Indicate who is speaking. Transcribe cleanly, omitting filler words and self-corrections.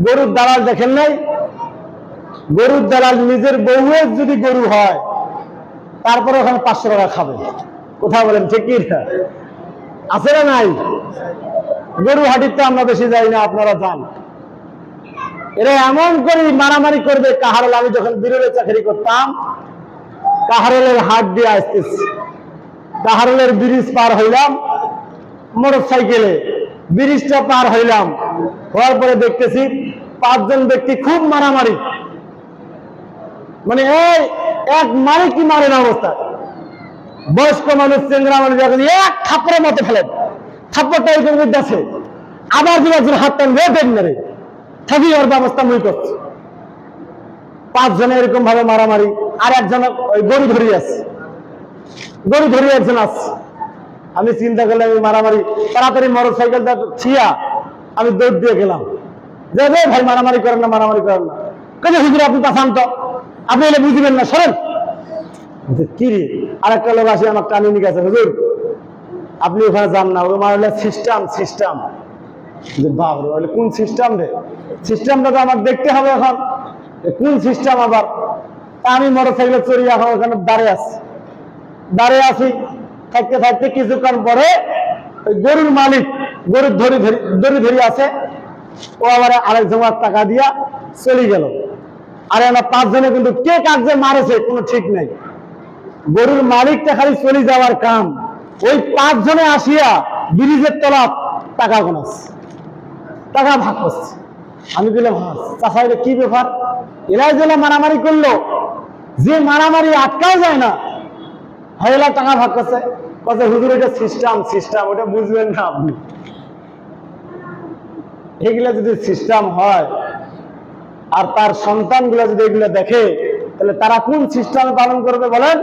Speaker 1: গরুর দালাল দেখেন নাই? গরুর দালাল নিজের বউয়ের যদি গরু হয় তারপরে ওখানে 500 টাকা খাবে। কোথাও বলেন ঠিক কি না? আছে না নাই? গরু হাটিতে আমরা বেশি যাই না, আপনারা যান। এরা এমন করে মারামারি করবে। কাহারল, আমি যখন বিরলে চাকরি করতাম, কাহারলের হাট দিয়ে আসতেছি, কাহারলের ব্রিজ পার হইলাম মোটর সাইকেলে, ব্রিজটা পার হইলাম, হওয়ার পরে দেখতেছি 5 জন ব্যক্তি খুব মারামারি, মানে এই এক মারে কি মারেন অবস্থা। বয়স্ক মানুষ, চেংরা মানুষ এক থাপ্পড়ের মতো ফেলেন, থাপ্পড়টা এরকম আছে, আবার দু একজন হাত টান রেখেন মেরে থাকি ওর ব্যবস্থা মুই করছে। 5 জনে এরকম ভাবে মারামারি। আর একজন ওই গরু ধরিয়ে আছে, গরু ধরিয়ে একজন আছে। আমি চিন্তা করলাম এই মারামারি, তাড়াতাড়ি মোটর সাইকেলটা ছিয়া আমি দৌড় দিয়ে গেলাম যে ভাই মারামারি করেন না, মারামারি করেন না। কেন হুজুর আপনি পাঠান তো, আপনি এলে বুঝবেন না, সরেন। কি রে, আরেকটা লোক আসে আমার টানি নিয়ে গেছে, হুজুর আপনি ওখানে যান না, ওই মারলে সিস্টেম সিস্টেম। বাবরে, বলে কোন সিস্টেম রে? সিস্টেমটা তো আমার দেখতে হবে এখন, কোন সিস্টেম আবার? আমি মোটর সাইকেলে চড়িয়ে এখন ওখানে দাঁড়িয়ে আছি। থাকতে থাকতে কিছুক্ষণ পরে ওই গরুর মালিক গরুর দড়ি ধরে আছে, ও আবার আরেক জমার টাকা দিয়া চলে গেল। আর আমরা 5 জনে কিন্তু কে কাজে মারেছে কোনো ঠিক নাই। গরুর মালিকটা খালি চলে যাওয়ার কাম, ওই 5 জনে আসিয়া ব্রিজের তলা টাকা গোনাচ্ছে, টাকা ভাগ করছে। আমি বললাম চাষা এটা কি ব্যাপার? এরাই যেন মারামারি করলো, যে মারামারি আটকাও যায় না, হয়লা টাকা ভাগ করছে। কথা হুজুর এটা সিস্টেম, ওটা বুঝবেন না আপনি। এগুলা যদি সিস্টেম হয় আর তার সন্তানগুলো যদি এগুলো দেখে, তাহলে তারা কোন সিস্টেমে পালন করবে বলেন?